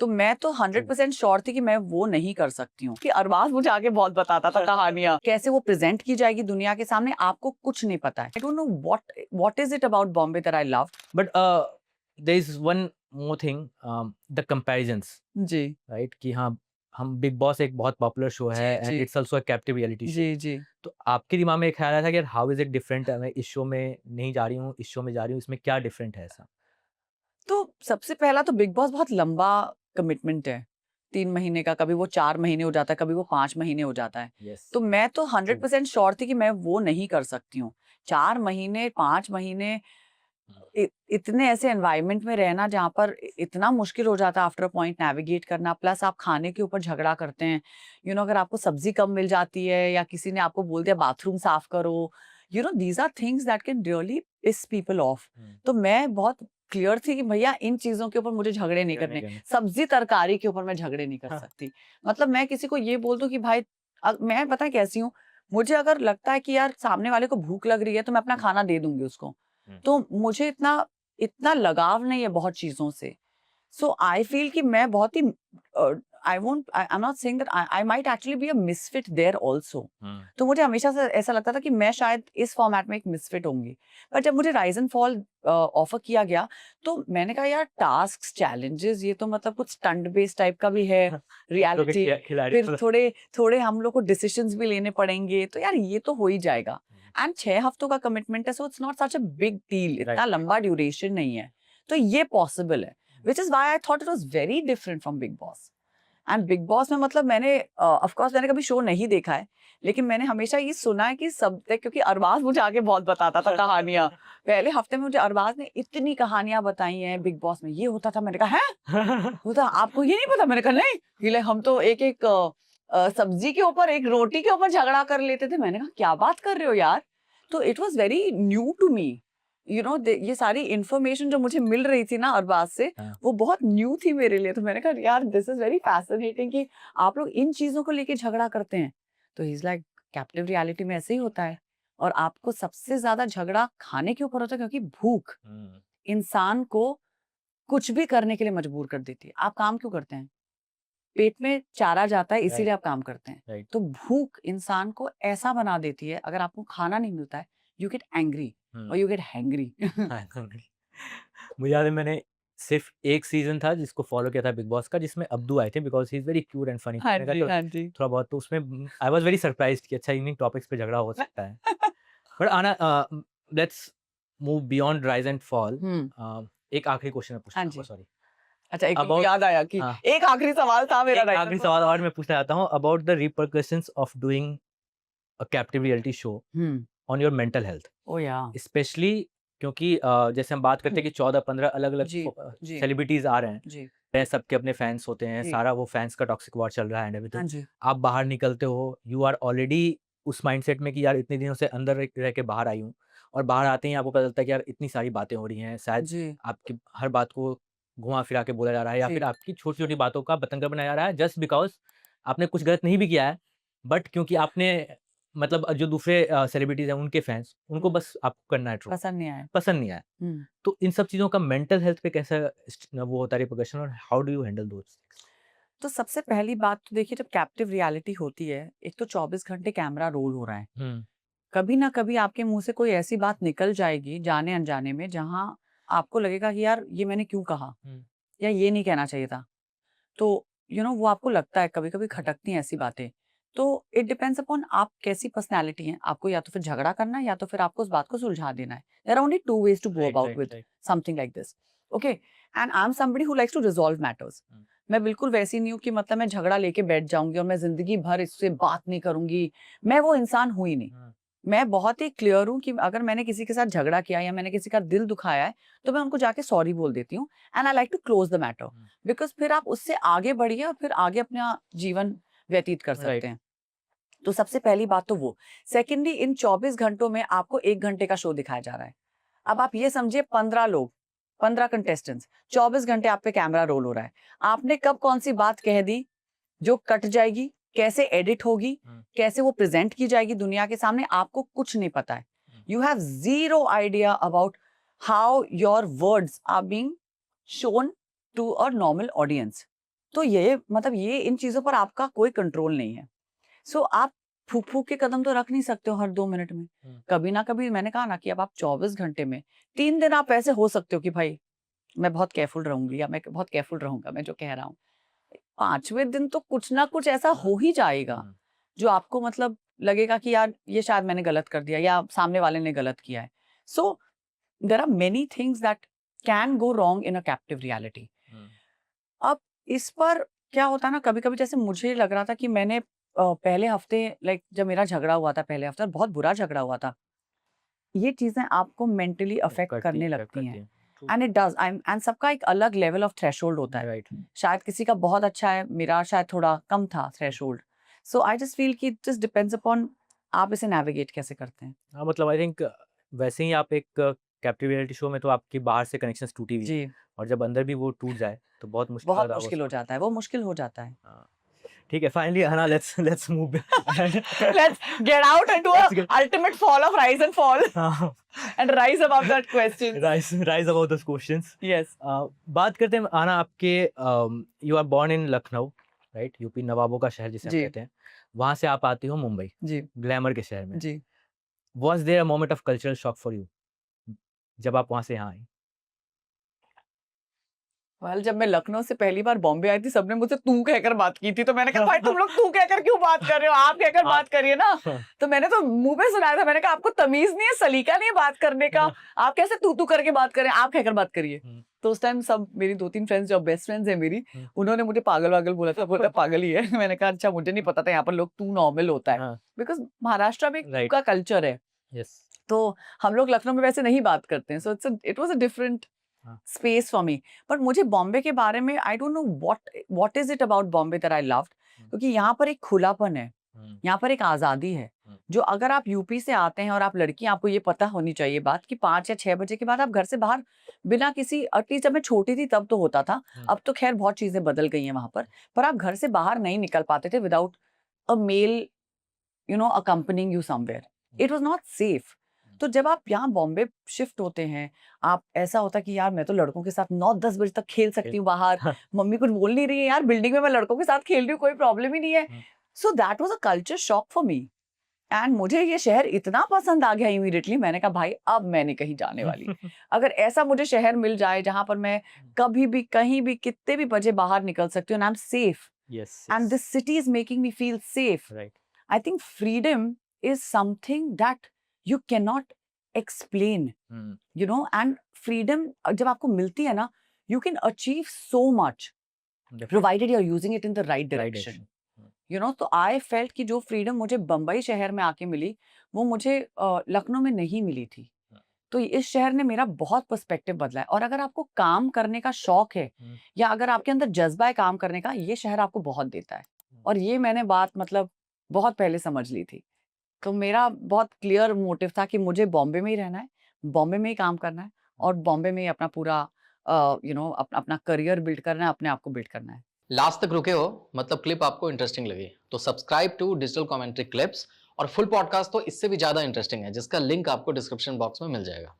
तो मैं तो 100% श्योर थी कि मैं वो नहीं कर सकती हूँ कि अरबाज मुझे आगे बहुत बताता था कहानियां कैसे वो प्रेजेंट की जाएगी दुनिया के सामने, आपको कुछ नहीं पता है। I don't know what is it about Bombay that I love. But there is one more thing, the comparisons, जी राइट? कि हाँ, हम बिग बॉस एक बहुत पॉपुलर शो है जी एंड जी it's also a captive reality show. जी जी। तो आपके दिमाग में एक ख्याल आया था कि यार हाउ इज इट डिफरेंट, मैं इस शो में नहीं जा रही हूँ, इस शो में जा रही हूँ, इसमें क्या डिफरेंट है ऐसा? तो सबसे पहला तो बिग बॉस बहुत लंबा कमिटमेंट है, 3 महीने का, कभी वो 4 महीने हो जाता है, कभी वो 5 महीने हो जाता है। यस, तो मैं तो ट्रू। 100% श्योर थी कि मैं वो नहीं कर सकती हूँ। 4 महीने 5 महीने इतने ऐसे एनवायरनमेंट में रहना जहाँ पर इतना मुश्किल हो जाता है आफ्टर अ पॉइंट नेविगेट करना, प्लस आप खाने के ऊपर झगड़ा करते हैं। अगर आपको सब्जी कम मिल जाती है या किसी ने आपको बोल दिया बाथरूम साफ करो, these are things that can really piss people off. तो मैं बहुत क्लियर थी कि भैया इन चीजों के ऊपर मुझे झगड़े नहीं करने, सब्जी तरकारी के ऊपर मैं झगड़े नहीं कर हाँ। सकती। मतलब मैं किसी को ये बोल दूं कि भाई मैं पता है कैसी हूँ, मुझे अगर लगता है कि यार सामने वाले को भूख लग रही है तो मैं अपना खाना दे दूंगी उसको। तो मुझे इतना इतना लगाव नहीं है बहुत चीजों से। सो आई फील कि मैं बहुत ही I won't I am not saying that I might actually be a misfit there also. तो मुझे हमेशा से ऐसा लगता था कि मैं शायद इस फॉर्मेट में एक मिसफिट होंगी। पर जब मुझे राइज एंड फॉल ऑफर किया गया तो मैंने कहा यार टास्क चैलेंजेस ये तो मतलब कुछ स्टंट बेस्ड टाइप का भी है, रियलिटी। खिलाड़ी फिर थोड़े थोड़े हम लोग को डिसीजंस भी लेने पड़ेंगे, तो यार ये तो हो ही जाएगा। एंड 6 हफ्तों का कमिटमेंट है, so it's not such a big deal, इतना लंबा ड्यूरेशन नहीं है, तो ये पॉसिबल है। Which is why I thought it was very different from Bigg Boss. And Bigg Boss में मतलब मैंने ऑफकोर्स मैंने कभी शो नहीं देखा है, लेकिन मैंने हमेशा ये सुना है कि सब, क्योंकि अरबाज मुझे आगे बहुत बताता था कहानियां। पहले हफ्ते में मुझे अरबाज ने इतनी कहानियां बताई हैं, बिग बॉस में ये होता था, मैंने कहा है होता आपको ये नहीं पता? मैंने कहा नहीं, हम तो एक एक सब्जी के ऊपर, एक रोटी के ऊपर झगड़ा कर लेते थे। मैंने कहा क्या बात कर रहे हो यार। तो it was very new to me, ये सारी इंफॉर्मेशन जो मुझे मिल रही थी ना अरबाज से, वो बहुत न्यू थी मेरे लिए। तो मैंने कहा यार दिस इज वेरी फैसिनेटिंग कि आप लोग इन चीजों को लेके झगड़ा करते हैं। तो he is like captive reality में ऐसे ही होता है, और आपको सबसे ज्यादा झगड़ा खाने के ऊपर होता है, क्योंकि भूख इंसान को कुछ भी करने के लिए मजबूर कर देती है। आप काम क्यों करते हैं? पेट में चारा जाता है, इसीलिए आप काम करते हैं। राइट। तो भूख इंसान को ऐसा बना देती है, अगर आपको खाना नहीं मिलता है, यू गेट एंग्री और यू गेट हैंग्री। मुझे याद है मैंने सिर्फ एक सीजन था जिसको फॉलो किया था बिग बॉस का, जिसमें अब्दू आए थे because he is very cute and funny. हाँ मैंने कहा जी, चलो हाँ जी। थोड़ा बहुत, तो उसमें आई वाज़ वेरी सरप्राइज़्ड कि अच्छा इन्हीं टॉपिक्स पे झगड़ा हो सकता है। But Aana, let's move beyond rise and fall. हुँ, एक आखिरी क्वेश्चन मैं पूछना हाँ चाहूँगा, जी। सॉरी। अच्छा, एक अबाउट याद आया कि हाँ, एक आखिरी सवाल था मेरा एक राइटर आखिरी को। सवाल और मैं पूछना चाहता हूँ about the repercussions of doing a captive reality show hmm, on your mental health. Oh yeah! Specially क्योंकि जैसे हम बात करते हैं कि 14-15 अलग-अलग जी, जी, सेलिब्रिटीज़ आ रहे जी, हैं, सबके अपने फैन्स होते हैं, जी, सारा वो फैन्स का टॉक्सिक वॉर चल रहा है एंड हाँ एवरीथिंग। जी, आप बाहर निकलते हो, यू आर ऑलरेडी उस माइंडसेट में कि यार इतने दिनों से अंदर रह के बाहर आई हूँ, और बाहर आते ही आपको पता चलता है कि यार इतनी सारी बातें हो रही हैं, शायद जी, आपकी हर बात को घुमा-फिरा के बोला जा रहा है, या जी, फिर आपकी छोटी-छोटी बातों का बतंगड़ बनाया जा रहा है जस्ट बिकॉज़ आपने कुछ गलत नहीं भी किया है, बट क्योंकि आपने मतलब जो दूसरे सेलिब्रिटीज़ हैं उनके फैन्स, उनको हुँ, बस आपको करना है ट्रोल, पसंद नहीं आया। पसंद नहीं आया। हुँ। तो इन सब चीज़ों का मेंटल हेल्थ पे कैसा वो होता है रिपरकशन, और how do you handle those things? तो सबसे पहली बात तो देखिए, जब कैप्टिव रियलिटी होती है, एक तो 24 घंटे कैमरा रोल हो रहा है। हुँ, कभी ना कभी आपके मुँह से कोई ऐसी बात निकल जाएगी जाने-अनजाने में, जहाँ आपको लगेगा कि यार ये मैंने क्यों कहा? हुँ, या ये नहीं कहना चाहिए था। तो वो आपको लगता है, कभी-कभी खटकती हैं ऐसी बातें। तो इट डिपेंड्स अपॉन आप कैसी पर्सनैलिटी हैं। आपको या तो फिर झगड़ा करना है, या तो फिर आपको उस बात को सुलझा देना है। There are only 2 ways to go right, about right, with right. Something like this. Okay? And I am somebody who likes to resolve matters. हुँ, मैं बिल्कुल वैसी नहीं हूँ कि मतलब मैं झगड़ा लेके बैठ जाऊँगी और मैं ज़िंदगी भर इससे बात नहीं करूँगी। मैं वो इंसान हूँ ही नहीं। हुँ, मैं बहुत ही क्लियर हूँ कि अगर मैंने किसी के साथ झगड़ा किया या मैंने किसी का दिल दुखाया है, तो मैं उनको जाके सॉरी बोल देती हूँ, and I like to close the matter. Hmm, because फिर आप उससे आगे बढ़िए और फिर आगे अपना जीवन व्यतीत कर सकते राइट। हैं। तो सबसे पहली बात तो वो। सेकेंडली, इन 24 घंटों में आपको 1 घंटे का शो दिखाया जा रहा है। अब आप ये समझिए 15 लोग, 15 कंटेस्टेंट्स, 24 घंटे आप पे कैमरा रोल हो रहा है। आपने कब कौन-सी बात कह दी जो कट जाएगी, कैसे एडिट होगी, हुँ, कैसे वो प्रेज़ेंट की जाएगी दुनिया के सामने, आपको कुछ नहीं पता है। Hmm, you have zero idea about how your words are being shown to a normal audience. तो ये मतलब ये इन चीजों पर आपका कोई कंट्रोल नहीं है। सो आप फूक फूक के कदम तो रख नहीं सकते हो हर 2 मिनट में। कभी ना कभी मैंने कहा ना कि अब आप 24 घंटे में 3 दिन आप ऐसे हो सकते हो कि भाई मैं बहुत केयरफुल रहूंगी या मैं बहुत केयरफुल रहूंगा, मैं जो कह रहा हूँ। 5वें दिन तो कुछ ना कुछ ऐसा हो ही जाएगा जो आपको मतलब लगेगा कि यार ये शायद मैंने गलत कर दिया या सामने वाले ने गलत किया है। So there are many things that can go wrong in a captive reality. अब इस पर क्या होता है ना, कभी कभी जैसे मुझे लग रहा था कि मैंने पहले हफ्ते लाइक जब मेरा झगड़ा हुआ था पहले हफ्ते, और बहुत बुरा झगड़ा हुआ था, ये चीजें आपको मेंटली अफेक्ट करने लगती हैं। एंड इट डज, एंड सबका एक अलग लेवल ऑफ थ्रेशोल्ड होता है। राइट। शायद किसी का बहुत अच्छा है, मेरा शायद थोड़ा कम था threshold. So I just feel कि जस्ट डिपेंड्स अपॉन आप इसे नेविगेट कैसे करते हैं। हाँ, मतलब आई थिंक वैसे ही आप एक कैप्टिव रियलिटी शो में तो आपकी बाहर से कनेक्शंस टूटी हुई, जी, और जब अंदर भी वो टूट जाए तो बहुत मुश्किल बहुत होता है मुश्किल हो उसको। जाता है, वो मुश्किल हो जाता है। हाँ, ठीक है, फाइनली हना, let's let's move. Let's get out into Let's a get- ultimate fall of rise and fall and rise above that question. Rise about those questions. Yes. बात करते हैं आना आपके, you are born in Lucknow, right, UP नवाबों का शहर जिसे हम जी। कहते हैं। वहां से आप आती हो मुंबई, जी, ग्लैमर के शहर में। जी। Was there a moment of cultural shock for you जब आप वहां से यहाँ आई? वेल जब मैं लखनऊ से पहली बार बॉम्बे आई थी, सबने मुझसे तू कहकर बात की थी, तो मैंने कहा भाई तुम लोग तू कहकर क्यों बात कर रहे हो, आप कहकर बात करिए ना। तो मैंने तो मुंह पे सुनाया था, मैंने कहा आपको तमीज नहीं है, सलीका नहीं है बात करने का, आप कैसे तू करके बात करें, आप कहकर बात करिए। तो उस टाइम सब मेरी 2-3 फ्रेंड्स जो बेस्ट फ्रेंड्स है मेरी, उन्होंने मुझे पागल वागल बोला था, बोला पागल ही है। मैंने कहा अच्छा, मुझे नहीं पता था यहाँ पर लोग तू नॉर्मल होता है, बिकॉज महाराष्ट्र में तू का कल्चर है। यस। तो हम लोग लखनऊ में वैसे नहीं बात करते हैं, so it was a different space for me. But मुझे बॉम्बे के बारे में आई don't know what is it about Bombay that I loved, क्योंकि यहाँ पर एक खुलापन है, यहाँ पर एक आजादी है, जो अगर आप यूपी से आते हैं और आप लड़की, आपको ये पता होनी चाहिए बात कि 5 या 6 बजे के बाद आप घर से बाहर बिना किसी, एटलीस्ट जब मैं छोटी थी तब तो होता था, अब तो खैर बहुत चीजें बदल गई हैं वहां पर आप घर से बाहर नहीं निकल पाते थे without a male accompanying you somewhere. It was not safe. तो जब आप यहाँ बॉम्बे शिफ्ट होते हैं, आप ऐसा होता है कि यार मैं तो लड़कों के साथ 9-10 बजे तक खेल सकती हूँ बाहर, मम्मी कुछ बोल नहीं रही है यार, बिल्डिंग में मैं लड़कों के साथ खेल रही हूँ, कोई प्रॉब्लम ही नहीं है। So that was a culture shock for me, and मुझे ये शहर इतना पसंद आ गया इमीडिएटली, मैंने कहा भाई अब मैं नहीं कहीं जाने वाली। अगर ऐसा मुझे शहर मिल जाए जहां पर मैं कभी भी कहीं भी कितने भी बजे बाहर निकल सकती हूँ, and I am safe, and this city is making me feel safe. I think freedom is something that you cannot explain, and freedom जब आपको मिलती है ना, you can achieve so much, provided you're using it in the right direction. तो I felt कि जो freedom मुझे बम्बई शहर में आके मिली, वो मुझे लखनऊ में नहीं मिली थी। तो इस शहर ने मेरा बहुत पर्सपेक्टिव बदला है, और अगर आपको काम करने का शौक है, या अगर आपके अंदर जज्बा है काम करने का, ये शहर आपको बहुत देता है। और ये मैंने बात मतलब बहुत पहले समझ ली थी। तो मेरा बहुत क्लियर मोटिव था कि मुझे बॉम्बे में ही रहना है, बॉम्बे में ही काम करना है, और बॉम्बे में ही अपना पूरा अपना करियर बिल्ड करना है, अपने आप को बिल्ड करना है। लास्ट तक रुके हो, मतलब क्लिप आपको इंटरेस्टिंग लगी, तो subscribe to digital commentary clips, और फुल पॉडकास्ट तो इससे भी ज्यादा इंटरेस्टिंग है, जिसका लिंक आपको डिस्क्रिप्शन बॉक्स में मिल जाएगा।